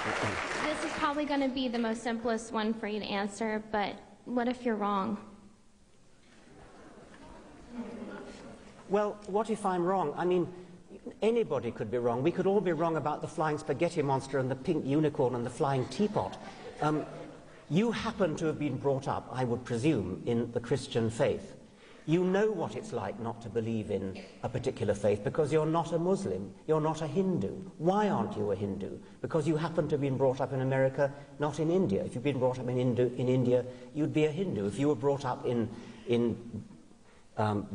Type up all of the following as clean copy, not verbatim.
This is probably going to be the most simplest one for you to answer, but what if you're wrong? Well, what if I'm wrong? I mean, anybody could be wrong. We could all be wrong about the flying spaghetti monster and the pink unicorn and the flying teapot. You happen to have been brought up, I would presume, in the Christian faith. You know what it's like not to believe in a particular faith because you're not a Muslim, you're not a Hindu. Why aren't you a Hindu? Because you happen to have been brought up in America, not in India. If you'd been brought up in India, you'd be a Hindu. If you were brought up in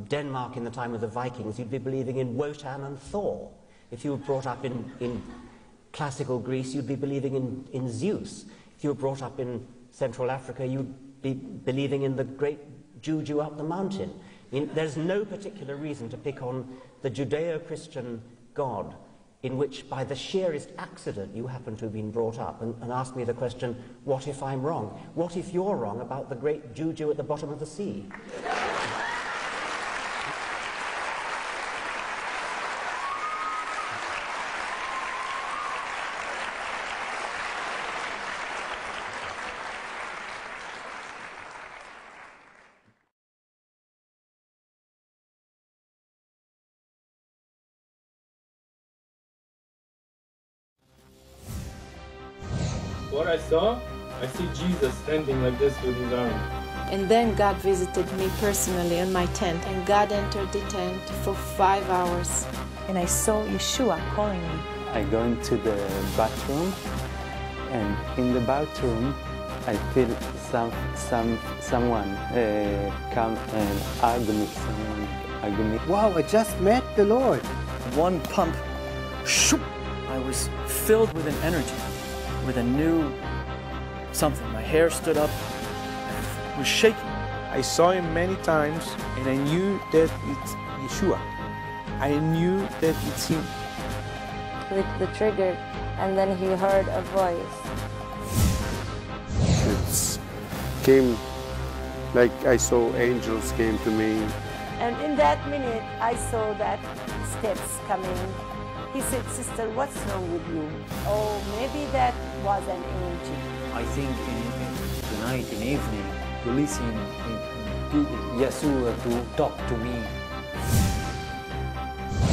Denmark in the time of the Vikings, you'd be believing in Wotan and Thor. If you were brought up in classical Greece, you'd be believing in Zeus. If you were brought up in Central Africa, you'd be believing in the great Juju up the mountain. I mean, there's no particular reason to pick on the Judeo-Christian God in which, by the sheerest accident, you happen to have been brought up, and ask me the question, what if I'm wrong? What if you're wrong about the great Juju at the bottom of the sea? What I saw, I see Jesus standing like this with his arm. And then God visited me personally in my tent, and God entered the tent for 5 hours. And I saw Yeshua calling me. I go into the bathroom, and in the bathroom, I feel someone come and hug me. Wow, I just met the Lord. One pump, shoop, I was filled with an energy, with a new something. My hair stood up, I was shaking. I saw him many times, and I knew that it's Yeshua. I knew that it's him. With the trigger, and then he heard a voice. It came like I saw angels came to me. And in that minute, I saw that steps coming. He said, "Sister, what's wrong with you?" Oh, maybe that was an angel. I think tonight in evening, to listen to Yeshua to talk to me.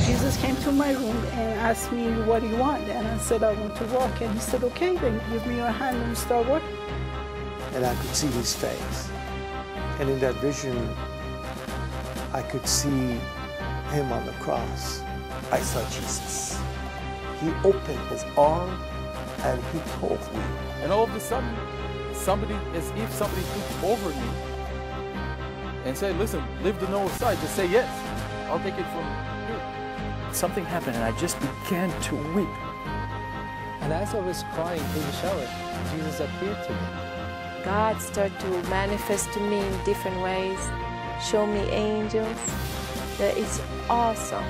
Jesus came to my room and asked me, "What do you want?" And I said, "I want to walk." And he said, "Okay, then give me your hand and start walking." And I could see his face. And in that vision, I could see him on the cross. I saw Jesus. He opened his arm and he told me. And all of a sudden, somebody, as if somebody took over me and said, "Listen, leave the no aside, just say yes. I'll take it from here." Something happened and I just began to weep. And as I was crying in the shower, Jesus appeared to me. God started to manifest to me in different ways, show me angels. That is awesome.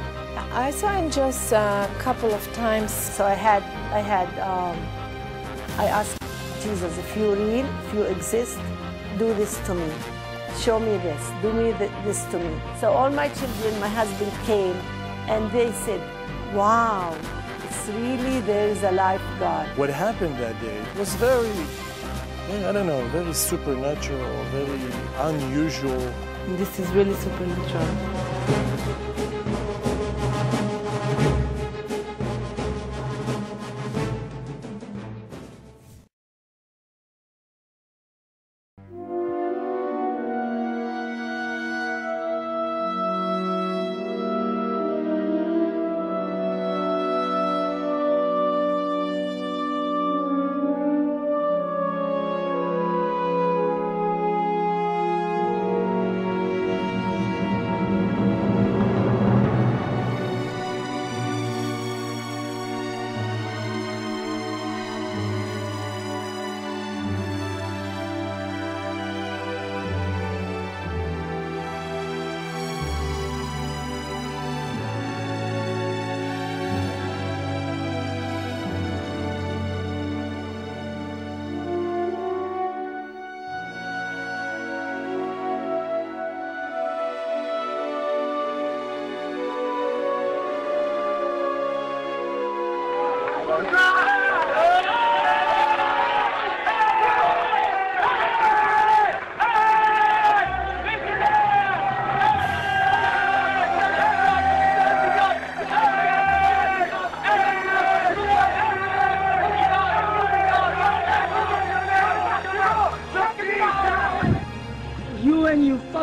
I saw him just a couple of times. So I asked Jesus, "If you're real, if you exist, do this to me. Show me this, do me this to me." So all my children, my husband came, and they said, "Wow, it's really, there is a life God." What happened that day was very, I don't know, very supernatural, very unusual. This is really supernatural.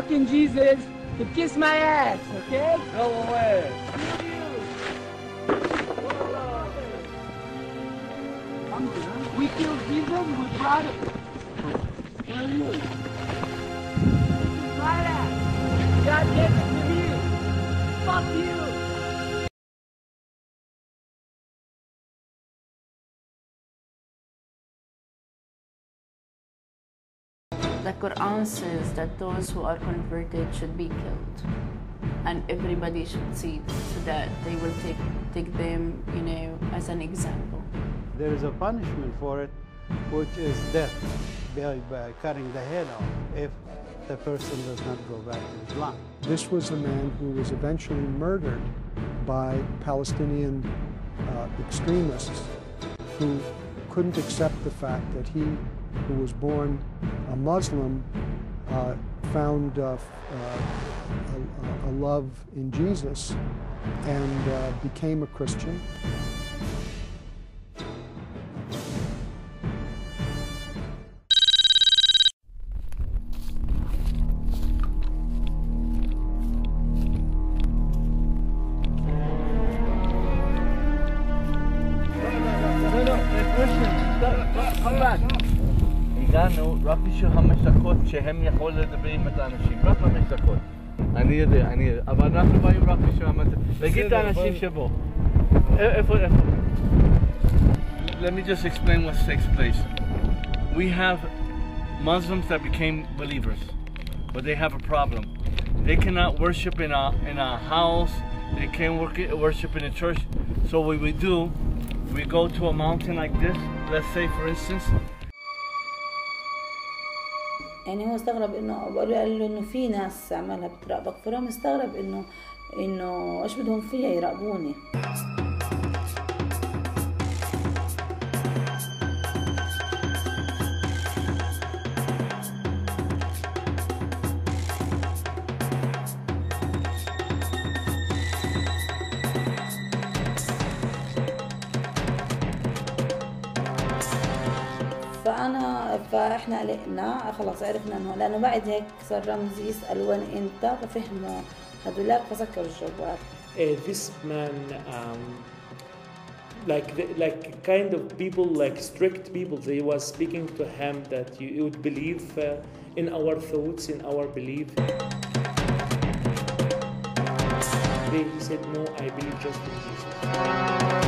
fucking Jesus to kiss my ass, okay? Go away. We killed Jesus, we brought it. Where are you? My ass. God gave it to me. Fuck you. The Quran says that those who are converted should be killed, and everybody should see this so that they will take them, as an example. There is a punishment for it, which is death by cutting the head off if the person does not go back to Islam. This was a man who was eventually murdered by Palestinian extremists who couldn't accept the fact that he, who was born a Muslim, found a love in Jesus and became a Christian. הגענו רק בשביל 5 דקות שהם יכולים לדבר עם האנשים, רק 5 דקות. אני יודע, אבל אנחנו באים רק בשביל להגיד את האנשים שבו. איפה? Let me just explain what takes place. We have Muslims that became believers, but they have a problem. They cannot worship in a house, they can't worship in a church. So what we do, we go to a mountain like this, let's say for instance. يعني هو استغرب قال له انه في ناس عمالها بتراقبك، فهو مستغرب انه ايش بدهم فيها يراقبوني. فاحنا قلقنا خلاص عرفنا انه لانه بعد هيك صار رمزي يسال وين انت ففهموا هذولاك فسكروا الجوال. This man like kind of people, like strict people, they was speaking to him that you would believe in our thoughts, in our belief. He said no, I believe just in Jesus.